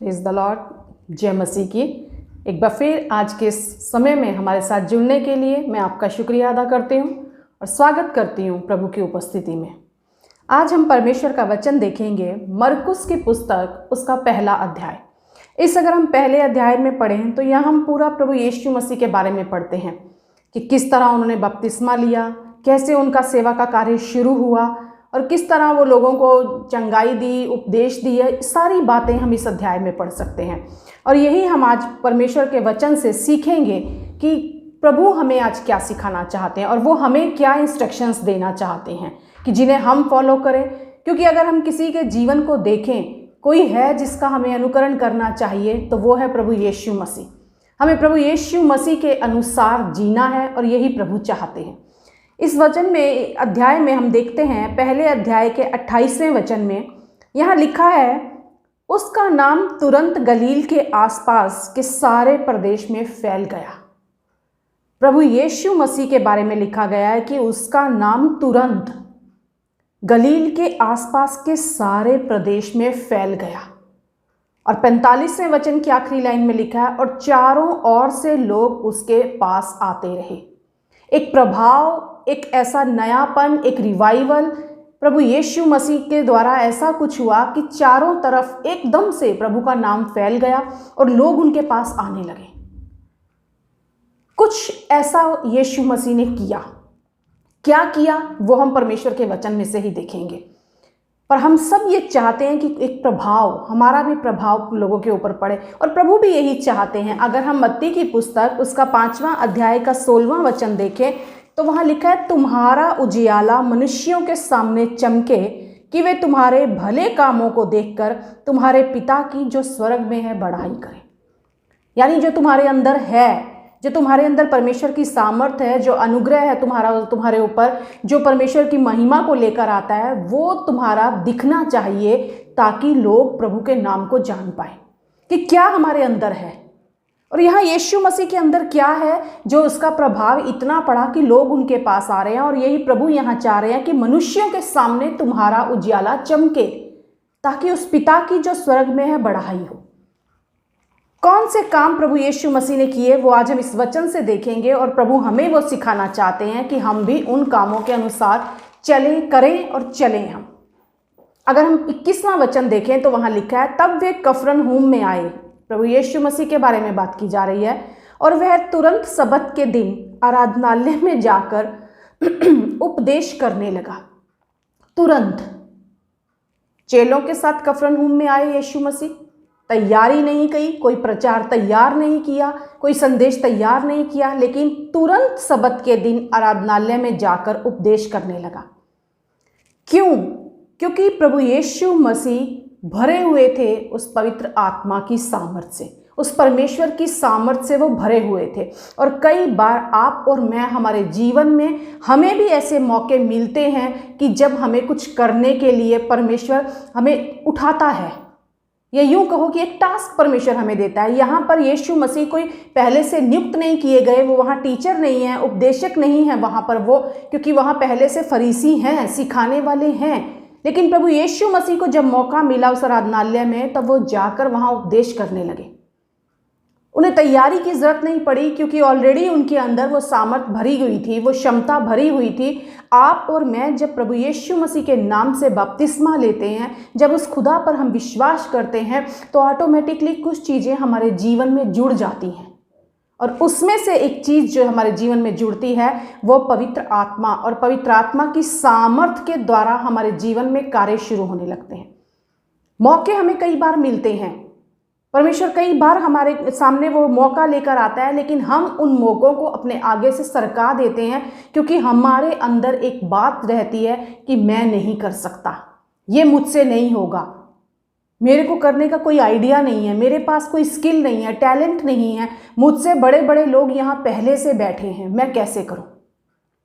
Praise the Lord. जय मसीह की। एक बार फिर आज के समय में हमारे साथ जुड़ने के लिए मैं आपका शुक्रिया अदा करती हूँ और स्वागत करती हूँ प्रभु की उपस्थिति में। आज हम परमेश्वर का वचन देखेंगे, मरकुस की पुस्तक उसका पहला अध्याय। अगर हम पहले अध्याय में पढ़ें तो यहाँ हम पूरा प्रभु यीशु मसीह के बारे में पढ़ते हैं कि किस तरह उन्होंने बपतिस्मा लिया, कैसे उनका सेवा का कार्य शुरू हुआ और किस तरह वो लोगों को चंगाई दी, उपदेश दिए। सारी बातें हम इस अध्याय में पढ़ सकते हैं और यही हम आज परमेश्वर के वचन से सीखेंगे कि प्रभु हमें आज क्या सिखाना चाहते हैं और वो हमें क्या इंस्ट्रक्शंस देना चाहते हैं कि जिन्हें हम फॉलो करें। क्योंकि अगर हम किसी के जीवन को देखें, कोई है जिसका हमें अनुकरण करना चाहिए तो वो है प्रभु यीशु मसीह। हमें प्रभु यीशु मसीह के अनुसार जीना है और यही प्रभु चाहते हैं। इस वचन में अध्याय में हम देखते हैं, पहले अध्याय के 28वें वचन में यहाँ लिखा है, उसका नाम तुरंत गलील के आसपास के सारे प्रदेश में फैल गया। प्रभु यीशु मसीह के बारे में लिखा गया है कि उसका नाम तुरंत गलील के आसपास के सारे प्रदेश में फैल गया। और 45वें वचन की आखिरी लाइन में लिखा है, और चारों ओर से लोग उसके पास आते रहे। एक प्रभाव, एक ऐसा नयापन, एक रिवाइवल प्रभु यीशु मसीह के द्वारा ऐसा कुछ हुआ कि चारों तरफ एकदम से प्रभु का नाम फैल गया और लोग उनके पास आने लगे। कुछ ऐसा यीशु मसीह ने किया। क्या किया वो हम परमेश्वर के वचन में से ही देखेंगे। पर हम सब ये चाहते हैं कि एक प्रभाव, हमारा भी प्रभाव लोगों के ऊपर पड़े और प्रभु भी यही चाहते हैं। अगर हम मत्ती की पुस्तक उसका 5वां अध्याय का 16वां वचन देखें तो वहाँ लिखा है, तुम्हारा उजियाला मनुष्यों के सामने चमके कि वे तुम्हारे भले कामों को देखकर तुम्हारे पिता की जो स्वर्ग में है बड़ाई करें। यानी जो तुम्हारे अंदर है, जो तुम्हारे अंदर परमेश्वर की सामर्थ है, जो अनुग्रह है तुम्हारे ऊपर, जो परमेश्वर की महिमा को लेकर आता है, वो तुम्हारा दिखना चाहिए ताकि लोग प्रभु के नाम को जान पाए कि क्या हमारे अंदर है। और यहाँ यीशु मसीह के अंदर क्या है जो उसका प्रभाव इतना पड़ा कि लोग उनके पास आ रहे हैं। और यही प्रभु यहाँ चाह रहे हैं कि मनुष्यों के सामने तुम्हारा उजियाला चमके ताकि उस पिता की जो स्वर्ग में है बड़ाई हो। कौन से काम प्रभु यीशु मसीह ने किए वो आज हम इस वचन से देखेंगे और प्रभु हमें वो सिखाना चाहते हैं कि हम भी उन कामों के अनुसार चलें, करें और चलें हम। अगर हम 21वां वचन देखें तो वहाँ लिखा है, तब वे कफरनहूम में आए। प्रभु यीशु मसीह के बारे में बात की जा रही है। और वह तुरंत सबत के दिन आराधनालय में जाकर उपदेश करने लगा। तुरंत चेलों के साथ कफरनहूम में आए यीशु मसीह। तैयारी नहीं की, कोई प्रचार तैयार नहीं किया, कोई संदेश तैयार नहीं किया, लेकिन तुरंत सबत के दिन आराधनालय में जाकर उपदेश करने लगा। क्यों? क्योंकि प्रभु यीशु मसीह भरे हुए थे उस पवित्र आत्मा की सामर्थ से, उस परमेश्वर की सामर्थ से वो भरे हुए थे। और कई बार आप और मैं, हमारे जीवन में हमें भी ऐसे मौके मिलते हैं कि जब हमें कुछ करने के लिए परमेश्वर हमें उठाता है, या यूं कहो कि एक टास्क परमेश्वर हमें देता है। यहाँ पर यीशु मसीह कोई पहले से नियुक्त नहीं किए गए, वो वहाँ टीचर नहीं है, उपदेशक नहीं है वहाँ पर वो, क्योंकि वहाँ पहले से फरीसी हैं, सिखाने वाले हैं। लेकिन प्रभु यीशु मसीह को जब मौका मिला उस आराधनालय में, तब वो जाकर वहाँ उपदेश करने लगे। उन्हें तैयारी की जरूरत नहीं पड़ी क्योंकि ऑलरेडी उनके अंदर वो सामर्थ भरी हुई थी, वो क्षमता भरी हुई थी। आप और मैं जब प्रभु यीशु मसीह के नाम से बपतिस्मा लेते हैं, जब उस खुदा पर हम विश्वास करते हैं, तो ऑटोमेटिकली कुछ चीज़ें हमारे जीवन में जुड़ जाती हैं। और उसमें से एक चीज़ जो हमारे जीवन में जुड़ती है वो पवित्र आत्मा, और पवित्र आत्मा की सामर्थ के द्वारा हमारे जीवन में कार्य शुरू होने लगते हैं। मौके हमें कई बार मिलते हैं, परमेश्वर कई बार हमारे सामने वो मौका लेकर आता है, लेकिन हम उन मौक़ों को अपने आगे से सरका देते हैं क्योंकि हमारे अंदर एक बात रहती है कि मैं नहीं कर सकता, ये मुझसे नहीं होगा, मेरे को करने का कोई आइडिया नहीं है, मेरे पास कोई स्किल नहीं है, टैलेंट नहीं है, मुझसे बड़े बड़े लोग यहाँ पहले से बैठे हैं, मैं कैसे करूँ।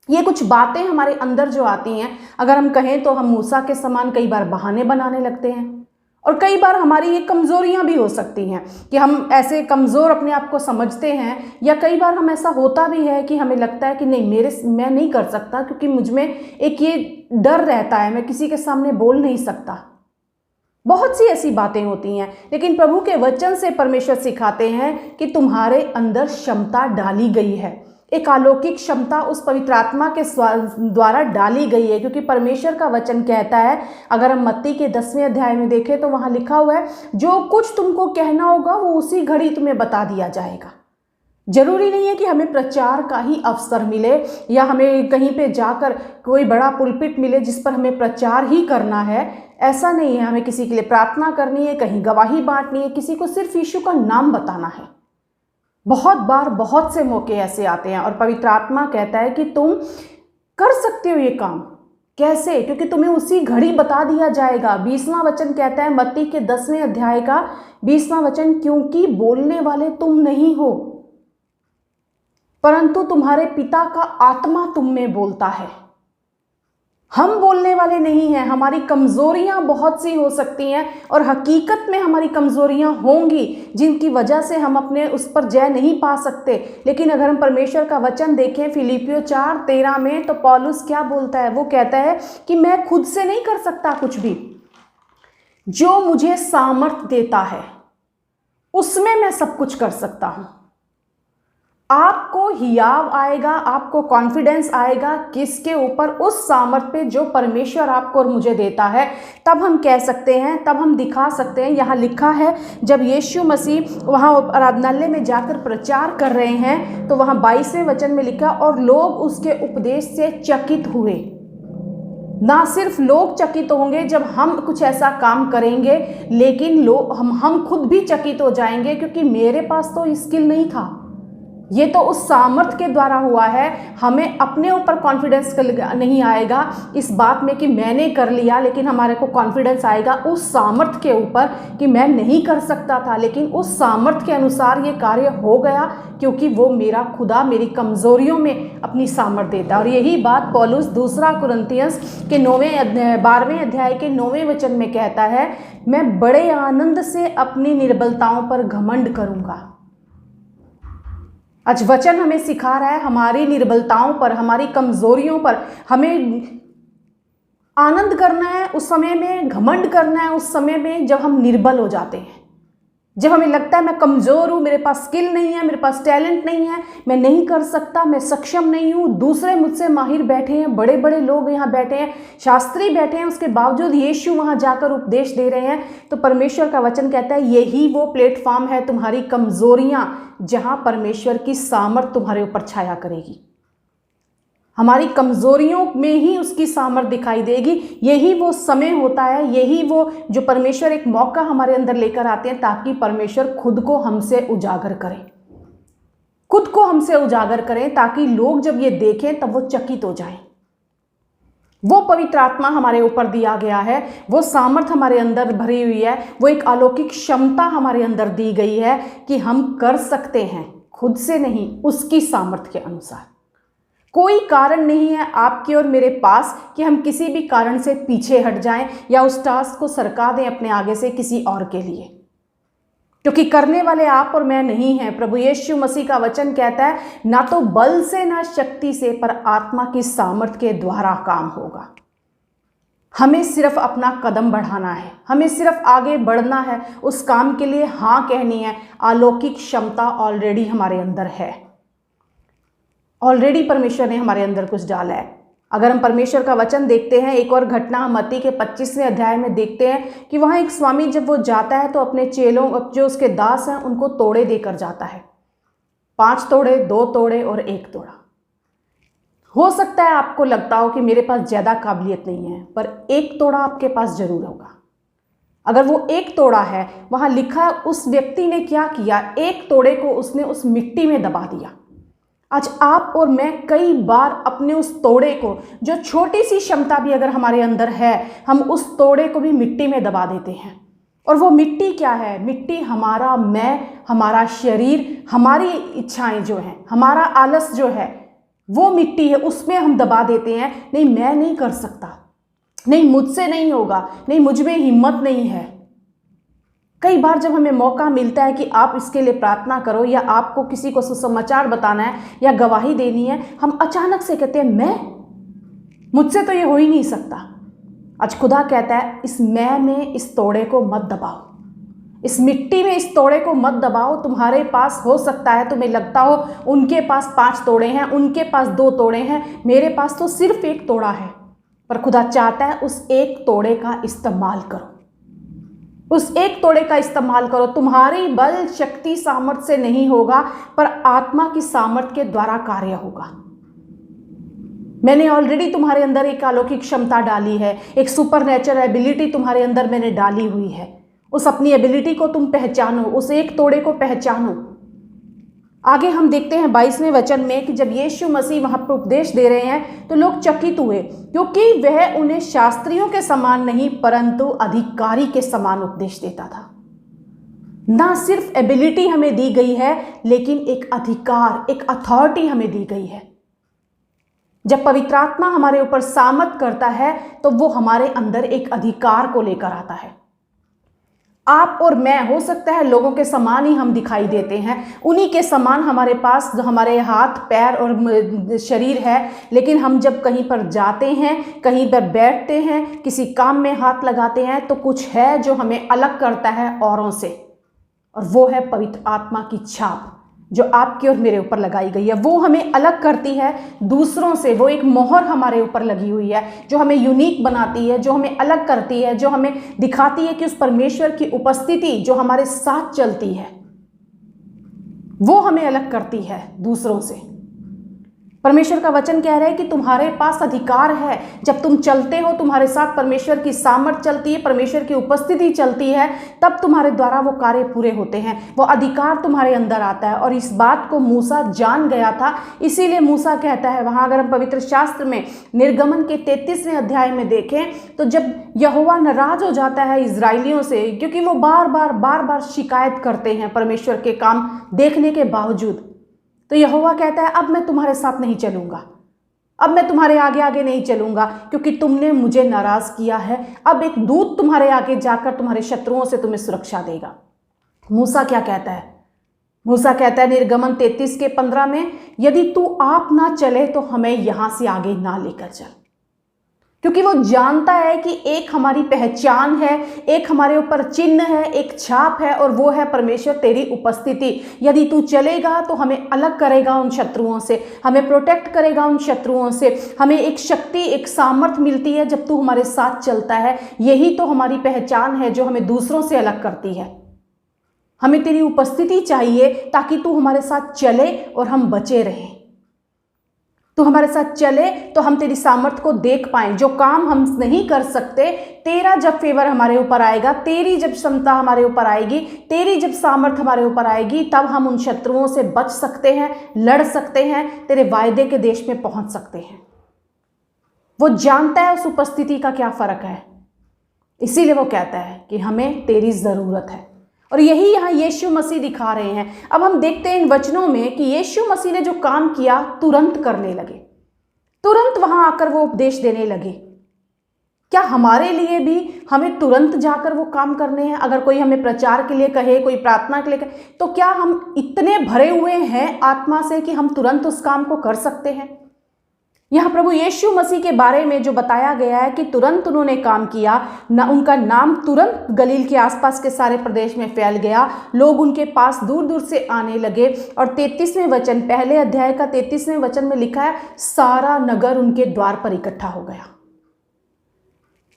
ये कुछ बातें हमारे अंदर जो आती हैं, अगर हम कहें तो हम मूसा के समान कई बार बहाने बनाने लगते हैं। और कई बार हमारी ये कमज़ोरियाँ भी हो सकती हैं कि हम ऐसे कमज़ोर अपने आप को समझते हैं, या कई बार हम ऐसा होता भी है कि हमें लगता है कि नहीं, मैं नहीं कर सकता क्योंकि मुझ में एक ये डर रहता है, मैं किसी के सामने बोल नहीं सकता। बहुत सी ऐसी बातें होती हैं, लेकिन प्रभु के वचन से परमेश्वर सिखाते हैं कि तुम्हारे अंदर क्षमता डाली गई है, एक अलौकिक क्षमता उस पवित्र आत्मा के द्वारा डाली गई है। क्योंकि परमेश्वर का वचन कहता है, अगर हम मत्ती के 10वें अध्याय में देखें तो वहाँ लिखा हुआ है, जो कुछ तुमको कहना होगा वो उसी घड़ी तुम्हें बता दिया जाएगा। जरूरी नहीं है कि हमें प्रचार का ही अवसर मिले या हमें कहीं पे जाकर कोई बड़ा पुलपिट मिले जिस पर हमें प्रचार ही करना है। ऐसा नहीं है। हमें किसी के लिए प्रार्थना करनी है, कहीं गवाही बांटनी है, किसी को सिर्फ यीशु का नाम बताना है। बहुत बार बहुत से मौके ऐसे आते हैं और पवित्र आत्मा कहता है कि तुम कर सकते हो ये काम। कैसे? क्योंकि तुम्हें उसी घड़ी बता दिया जाएगा। 20वां वचन कहता है, मत्ती के 10वें अध्याय का 20वां वचन, क्योंकि बोलने वाले तुम नहीं हो परंतु तुम्हारे पिता का आत्मा तुम में बोलता है। हम बोलने वाले नहीं हैं। हमारी कमजोरियां बहुत सी हो सकती हैं और हकीकत में हमारी कमजोरियां होंगी जिनकी वजह से हम अपने उस पर जय नहीं पा सकते। लेकिन अगर हम परमेश्वर का वचन देखें फिलिपियों 4:13 में, तो पौलुस क्या बोलता है? वो कहता है कि मैं खुद से नहीं कर सकता कुछ भी, जो मुझे सामर्थ देता है उसमें मैं सब कुछ कर सकता हूं। आपको हियाव आएगा, आपको कॉन्फिडेंस आएगा किसके ऊपर? उस सामर्थ पे जो परमेश्वर आपको और मुझे देता है। तब हम कह सकते हैं, तब हम दिखा सकते हैं। यहाँ लिखा है, जब यीशु मसीह वहाँ आराधनालय में जाकर प्रचार कर रहे हैं तो वहाँ 22वें वचन में लिखा, और लोग उसके उपदेश से चकित हुए। ना सिर्फ लोग चकित होंगे जब हम कुछ ऐसा काम करेंगे, लेकिन लोग हम खुद भी चकित हो जाएंगे, क्योंकि मेरे पास तो स्किल नहीं था। ये तो उस सामर्थ के द्वारा हुआ है। हमें अपने ऊपर कॉन्फिडेंस नहीं आएगा इस बात में कि मैंने कर लिया, लेकिन हमारे को कॉन्फिडेंस आएगा उस सामर्थ के ऊपर कि मैं नहीं कर सकता था, लेकिन उस सामर्थ के अनुसार ये कार्य हो गया, क्योंकि वो मेरा खुदा मेरी कमजोरियों में अपनी सामर्थ देता है। और यही बात पौलुस 2 कुरिन्थियंस के 12वें अध्याय के 9वें वचन में कहता है, मैं बड़े आनंद से अपनी निर्बलताओं पर घमंड करूंगा। आज वचन हमें सिखा रहा है, हमारी निर्बलताओं पर, हमारी कमजोरियों पर हमें आनंद करना है, उस समय में घमंड करना है, उस समय में जब हम निर्बल हो जाते हैं, जब हमें लगता है मैं कमज़ोर हूँ, मेरे पास स्किल नहीं है, मेरे पास टैलेंट नहीं है, मैं नहीं कर सकता, मैं सक्षम नहीं हूँ। दूसरे मुझसे माहिर बैठे हैं, बड़े बड़े लोग यहाँ बैठे हैं, शास्त्री बैठे हैं, उसके बावजूद यीशु वहाँ जाकर उपदेश दे रहे हैं। तो परमेश्वर का वचन कहता है यही वो प्लेटफॉर्म है, तुम्हारी कमज़ोरियाँ, जहाँ परमेश्वर की सामर्थ तुम्हारे ऊपर छाया करेगी। हमारी कमज़ोरियों में ही उसकी सामर्थ दिखाई देगी। यही वो समय होता है, यही वो जो परमेश्वर एक मौका हमारे अंदर लेकर आते हैं, ताकि परमेश्वर खुद को हमसे उजागर करें, खुद को हमसे उजागर करें, ताकि लोग जब ये देखें तब वो चकित हो जाएं। वो पवित्र आत्मा हमारे ऊपर दिया गया है, वो सामर्थ हमारे अंदर भरी हुई है, वो एक अलौकिक क्षमता हमारे अंदर दी गई है कि हम कर सकते हैं, खुद से नहीं, उसकी सामर्थ के अनुसार। कोई कारण नहीं है आपके और मेरे पास कि हम किसी भी कारण से पीछे हट जाएं या उस टास्क को सरका दें अपने आगे से किसी और के लिए, क्योंकि करने वाले आप और मैं नहीं हैं। प्रभु यीशु मसीह का वचन कहता है, ना तो बल से ना शक्ति से, पर आत्मा की सामर्थ के द्वारा काम होगा। हमें सिर्फ अपना कदम बढ़ाना है, हमें सिर्फ आगे बढ़ना है, उस काम के लिए हाँ कहनी है। अलौकिक क्षमता ऑलरेडी हमारे अंदर है, ऑलरेडी परमेश्वर ने हमारे अंदर कुछ डाला है। अगर हम परमेश्वर का वचन देखते हैं, एक और घटना हम मत्ती के 25वें अध्याय में देखते हैं कि वहाँ एक स्वामी जब वो जाता है तो अपने चेलों, जो उसके दास हैं, उनको तोड़े देकर जाता है। 5 तोड़े, 2 तोड़े और 1 तोड़ा। हो सकता है आपको लगता हो कि मेरे पास ज़्यादा काबिलियत नहीं है, पर 1 तोड़ा आपके पास जरूर होगा। अगर वो 1 तोड़ा है, वहाँ लिखा उस व्यक्ति ने क्या किया, 1 तोड़े को उसने उस मिट्टी में दबा दिया। आज आप और मैं कई बार अपने उस तोड़े को, जो छोटी सी क्षमता भी अगर हमारे अंदर है, हम उस तोड़े को भी मिट्टी में दबा देते हैं। और वो मिट्टी क्या है? मिट्टी हमारा मैं, हमारा शरीर, हमारी इच्छाएं जो हैं, हमारा आलस जो है, वो मिट्टी है, उसमें हम दबा देते हैं। नहीं, मैं नहीं कर सकता, नहीं मुझसे नहीं होगा, नहीं मुझ में हिम्मत नहीं है। कई बार जब हमें मौका मिलता है कि आप इसके लिए प्रार्थना करो या आपको किसी को सुसमाचार बताना है या गवाही देनी है, हम अचानक से कहते हैं मैं, मुझसे तो ये हो ही नहीं सकता। आज खुदा कहता है इस मैं में इस तोड़े को मत दबाओ, इस मिट्टी में इस तोड़े को मत दबाओ। तुम्हारे पास हो सकता है तुम्हें लगता हो उनके पास 5 तोड़े हैं, उनके पास 2 तोड़े हैं, मेरे पास तो सिर्फ 1 तोड़ा है। पर खुदा चाहता है उस 1 तोड़े का इस्तेमाल करो, उस 1 तोड़े का इस्तेमाल करो। तुम्हारी बल शक्ति सामर्थ्य से नहीं होगा, पर आत्मा की सामर्थ्य के द्वारा कार्य होगा। मैंने ऑलरेडी तुम्हारे अंदर एक अलौकिक क्षमता डाली है, एक सुपरनेचुरल एबिलिटी तुम्हारे अंदर मैंने डाली हुई है। उस अपनी एबिलिटी को तुम पहचानो, उस 1 तोड़े को पहचानो। आगे हम देखते हैं 22वें वचन में कि जब यीशु मसीह वहां पर उपदेश दे रहे हैं तो लोग चकित हुए, क्योंकि वह उन्हें शास्त्रियों के समान नहीं परंतु अधिकारी के समान उपदेश देता था। ना सिर्फ एबिलिटी हमें दी गई है, लेकिन एक अधिकार, एक अथॉरिटी हमें दी गई है। जब पवित्र आत्मा हमारे ऊपर सामर्थ करता है तो वो हमारे अंदर एक अधिकार को लेकर आता है। आप और मैं हो सकता है लोगों के समान ही हम दिखाई देते हैं, उन्हीं के समान हमारे पास हमारे हाथ पैर और शरीर है, लेकिन हम जब कहीं पर जाते हैं, कहीं पर बैठते हैं, किसी काम में हाथ लगाते हैं तो कुछ है जो हमें अलग करता है औरों से, और वो है पवित्र आत्मा की छाप जो आपकी और मेरे ऊपर लगाई गई है। वो हमें अलग करती है दूसरों से, वो एक मोहर हमारे ऊपर लगी हुई है जो हमें यूनिक बनाती है, जो हमें अलग करती है, जो हमें दिखाती है कि उस परमेश्वर की उपस्थिति जो हमारे साथ चलती है वो हमें अलग करती है दूसरों से। परमेश्वर का वचन कह रहा है कि तुम्हारे पास अधिकार है। जब तुम चलते हो, तुम्हारे साथ परमेश्वर की सामर्थ चलती है, परमेश्वर की उपस्थिति चलती है, तब तुम्हारे द्वारा वो कार्य पूरे होते हैं, वो अधिकार तुम्हारे अंदर आता है। और इस बात को मूसा जान गया था, इसीलिए मूसा कहता है वहां, अगर हम पवित्र शास्त्र में निर्गमन के 33वें अध्याय में देखें तो जब यहोवा नाराज हो जाता है इजराइलियों से, क्योंकि वो बार बार शिकायत करते हैं परमेश्वर के काम देखने के बावजूद, तो यहोवा कहता है अब मैं तुम्हारे साथ नहीं चलूंगा, अब मैं तुम्हारे आगे आगे नहीं चलूंगा, क्योंकि तुमने मुझे नाराज किया है। अब एक दूत तुम्हारे आगे जाकर तुम्हारे शत्रुओं से तुम्हें सुरक्षा देगा। मूसा क्या कहता है? मूसा कहता है निर्गमन 33 के 15 में, यदि तू आप ना चले तो हमें यहां से आगे ना लेकर चल। क्योंकि वो जानता है कि एक हमारी पहचान है, एक हमारे ऊपर चिन्ह है, एक छाप है, और वो है परमेश्वर तेरी उपस्थिति। यदि तू चलेगा तो हमें अलग करेगा उन शत्रुओं से, हमें प्रोटेक्ट करेगा उन शत्रुओं से, हमें एक शक्ति, एक सामर्थ्य मिलती है जब तू हमारे साथ चलता है। यही तो हमारी पहचान है जो हमें दूसरों से अलग करती है। हमें तेरी उपस्थिति चाहिए ताकि तू हमारे साथ चले और हम बचे रहें। तू हमारे साथ चले तो हम तेरी सामर्थ्य को देख पाएं। जो काम हम नहीं कर सकते, तेरा जब फेवर हमारे ऊपर आएगा, तेरी जब क्षमता हमारे ऊपर आएगी, तेरी जब सामर्थ्य हमारे ऊपर आएगी, तब हम उन शत्रुओं से बच सकते हैं, लड़ सकते हैं, तेरे वायदे के देश में पहुंच सकते हैं। वो जानता है उस उपस्थिति का क्या फर्क है, इसीलिए वो कहता है कि हमें तेरी जरूरत है। और यही यहाँ यीशु मसीह दिखा रहे हैं। अब हम देखते हैं इन वचनों में कि यीशु मसीह ने जो काम किया तुरंत करने लगे, तुरंत वहां आकर वो उपदेश देने लगे। क्या हमारे लिए भी हमें तुरंत जाकर वो काम करने हैं? अगर कोई हमें प्रचार के लिए कहे, कोई प्रार्थना के लिए कहे, तो क्या हम इतने भरे हुए हैं आत्मा से कि हम तुरंत उस काम को कर सकते हैं? यहाँ प्रभु यीशु मसीह के बारे में जो बताया गया है कि तुरंत उन्होंने काम किया, ना उनका नाम तुरंत गलील के आसपास के सारे प्रदेश में फैल गया, लोग उनके पास दूर दूर से आने लगे। और 33वें वचन, पहले अध्याय का 33वें वचन में लिखा है, सारा नगर उनके द्वार पर इकट्ठा हो गया।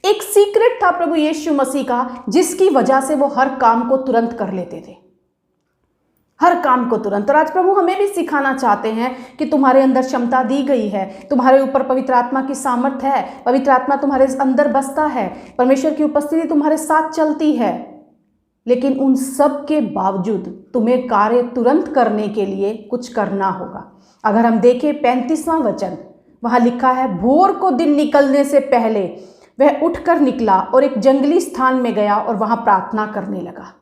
एक सीक्रेट था प्रभु यीशु मसीह का, जिसकी वजह से वो हर काम को तुरंत कर लेते थे, हर काम को तुरंत। और आज प्रभु हमें भी सिखाना चाहते हैं कि तुम्हारे अंदर क्षमता दी गई है, तुम्हारे ऊपर पवित्र आत्मा की सामर्थ्य है, पवित्र आत्मा तुम्हारे अंदर बसता है, परमेश्वर की उपस्थिति तुम्हारे साथ चलती है, लेकिन उन सब के बावजूद तुम्हें कार्य तुरंत करने के लिए कुछ करना होगा। अगर हम देखें 35वां वचन, वहां लिखा है, भोर को दिन निकलने से पहले वह उठकर निकला और एक जंगली स्थान में गया और वहां प्रार्थना करने लगा।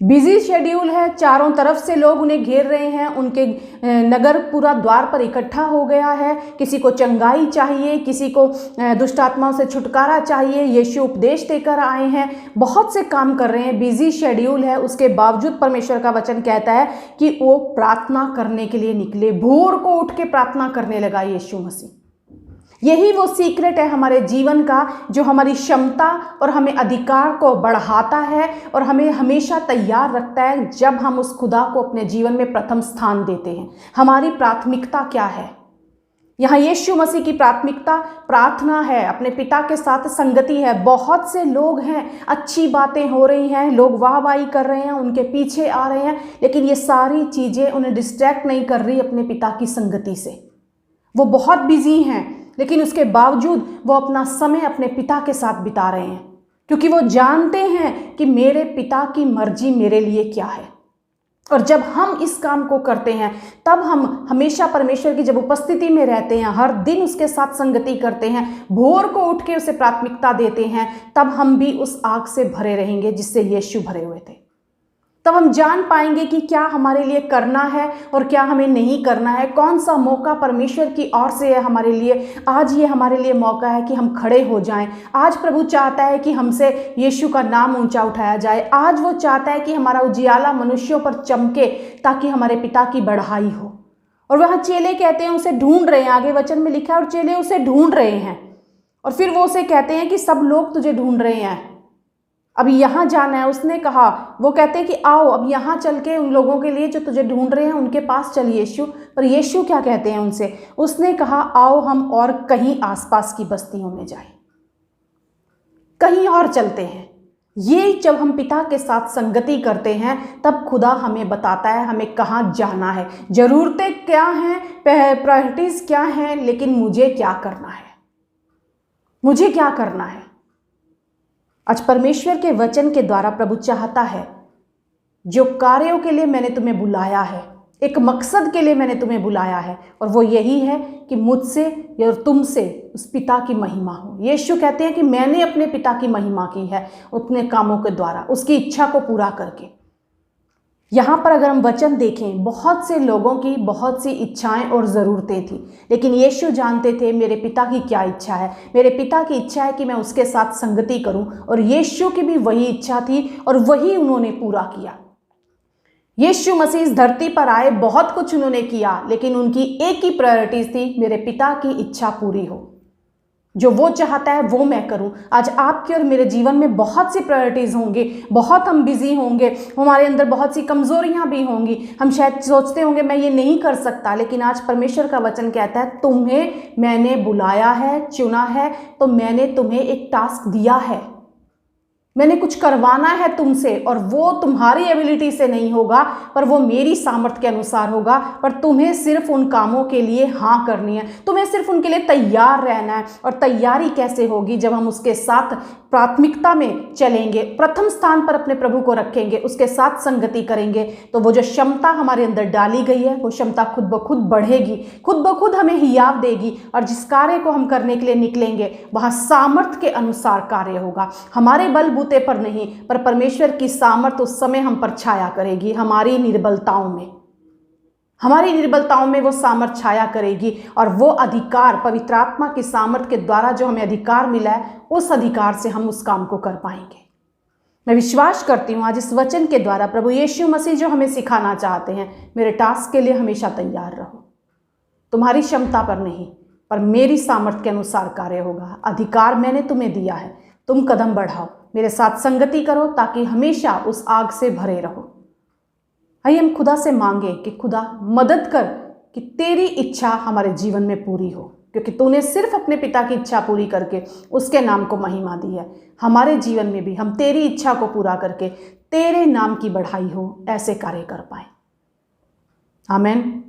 बिजी शेड्यूल है, चारों तरफ से लोग उन्हें घेर रहे हैं, उनके नगर पूरा द्वार पर इकट्ठा हो गया है। किसी को चंगाई चाहिए, किसी को दुष्ट आत्माओं से छुटकारा चाहिए, यीशु उपदेश देकर आए हैं, बहुत से काम कर रहे हैं, बिजी शेड्यूल है। उसके बावजूद परमेश्वर का वचन कहता है कि वो प्रार्थना करने के लिए निकले, भोर को उठ के प्रार्थना करने लगा यीशु मसीह। यही वो सीक्रेट है हमारे जीवन का, जो हमारी क्षमता और हमें अधिकार को बढ़ाता है और हमें हमेशा तैयार रखता है जब हम उस खुदा को अपने जीवन में प्रथम स्थान देते हैं। हमारी प्राथमिकता क्या है? यहाँ यीशु मसीह की प्राथमिकता प्रार्थना है, अपने पिता के साथ संगति है। बहुत से लोग हैं, अच्छी बातें हो रही हैं, लोग वाहवाही कर रहे हैं, उनके पीछे आ रहे हैं, लेकिन ये सारी चीज़ें उन्हें डिस्ट्रैक्ट नहीं कर रही अपने पिता की संगति से। वो बहुत बिजी हैं, लेकिन उसके बावजूद वो अपना समय अपने पिता के साथ बिता रहे हैं, क्योंकि वो जानते हैं कि मेरे पिता की मर्जी मेरे लिए क्या है। और जब हम इस काम को करते हैं, तब हम हमेशा परमेश्वर की जब उपस्थिति में रहते हैं, हर दिन उसके साथ संगति करते हैं, भोर को उठ के उसे प्राथमिकता देते हैं, तब हम भी उस आग से भरे रहेंगे जिससे यीशु भरे हुए थे। तब हम जान पाएंगे कि क्या हमारे लिए करना है और क्या हमें नहीं करना है, कौन सा मौका परमेश्वर की ओर से है हमारे लिए। आज ये हमारे लिए मौका है कि हम खड़े हो जाएं। आज प्रभु चाहता है कि हमसे यीशु का नाम ऊंचा उठाया जाए। आज वो चाहता है कि हमारा उजियाला मनुष्यों पर चमके, ताकि हमारे पिता की बढ़ाई हो। और वहाँ चेले कहते हैं उसे ढूंढ रहे हैं, आगे वचन में लिखा है, और चेले उसे ढूंढ रहे हैं। और फिर वो उसे कहते हैं कि सब लोग तुझे ढूंढ रहे हैं, अभी यहाँ जाना है। उसने कहा, वो कहते हैं कि आओ अब यहाँ चल के उन लोगों के लिए जो तुझे ढूंढ रहे हैं उनके पास चल यीशु। पर यीशु क्या कहते हैं उनसे? उसने कहा, आओ हम और कहीं आसपास की बस्तियों में जाएं, कहीं और चलते हैं। ये जब हम पिता के साथ संगति करते हैं, तब खुदा हमें बताता है हमें कहाँ जाना है, ज़रूरतें क्या हैं, प्रायोरिटीज़ क्या हैं, लेकिन मुझे क्या करना है, मुझे क्या करना है। आज परमेश्वर के वचन के द्वारा प्रभु चाहता है, जो कार्यों के लिए मैंने तुम्हें बुलाया है, एक मकसद के लिए मैंने तुम्हें बुलाया है, और वो यही है कि मुझसे या तुमसे उस पिता की महिमा हो। यीशु कहते हैं कि मैंने अपने पिता की महिमा की है अपने कामों के द्वारा, उसकी इच्छा को पूरा करके। यहाँ पर अगर हम वचन देखें, बहुत से लोगों की बहुत सी इच्छाएं और ज़रूरतें थी, लेकिन यीशु जानते थे मेरे पिता की क्या इच्छा है। मेरे पिता की इच्छा है कि मैं उसके साथ संगति करूं, और यीशु की भी वही इच्छा थी और वही उन्होंने पूरा किया। यीशु मसीह इस धरती पर आए, बहुत कुछ उन्होंने किया, लेकिन उनकी एक ही प्रायोरिटीज थी, मेरे पिता की इच्छा पूरी हो, जो वो चाहता है वो मैं करूं। आज आपके और मेरे जीवन में बहुत सी प्रायोरिटीज़ होंगी, बहुत हम बिजी होंगे, हमारे अंदर बहुत सी कमज़ोरियां भी होंगी। हम शायद सोचते होंगे मैं ये नहीं कर सकता, लेकिन आज परमेश्वर का वचन कहता है तुम्हें मैंने बुलाया है, चुना है, तो मैंने तुम्हें एक टास्क दिया है, मैंने कुछ करवाना है तुमसे, और वो तुम्हारी एबिलिटी से नहीं होगा, पर वो मेरी सामर्थ्य के अनुसार होगा। पर तुम्हें सिर्फ उन कामों के लिए हाँ करनी है, तुम्हें सिर्फ उनके लिए तैयार रहना है। और तैयारी कैसे होगी? जब हम उसके साथ प्राथमिकता में चलेंगे, प्रथम स्थान पर अपने प्रभु को रखेंगे, उसके साथ संगति करेंगे, तो वो जो क्षमता हमारे अंदर डाली गई है, वो क्षमता खुद ब खुद बढ़ेगी, खुद ब खुद हमें हियाव देगी। और जिस कार्य को हम करने के लिए निकलेंगे, वहाँ सामर्थ्य के अनुसार कार्य होगा, हमारे बलबूते पर नहीं, पर परमेश्वर की सामर्थ्य उस समय हम पर छाया करेगी। हमारी निर्बलताओं में वो सामर्थ्य छाया करेगी, और वो अधिकार, पवित्र आत्मा की सामर्थ्य के द्वारा जो हमें अधिकार मिला है, उस अधिकार से हम उस काम को कर पाएंगे। मैं विश्वास करती हूँ आज इस वचन के द्वारा प्रभु यीशु मसीह जो हमें सिखाना चाहते हैं, मेरे टास्क के लिए हमेशा तैयार रहो, तुम्हारी क्षमता पर नहीं, पर मेरी सामर्थ्य के अनुसार कार्य होगा। अधिकार मैंने तुम्हें दिया है, तुम कदम बढ़ाओ, मेरे साथ संगति करो, ताकि हमेशा उस आग से भरे रहो। आइए हम खुदा से मांगे कि खुदा मदद कर कि तेरी इच्छा हमारे जीवन में पूरी हो, क्योंकि तूने सिर्फ अपने पिता की इच्छा पूरी करके उसके नाम को महिमा दी है। हमारे जीवन में भी हम तेरी इच्छा को पूरा करके तेरे नाम की बढ़ाई हो, ऐसे कार्य कर पाए। आमीन।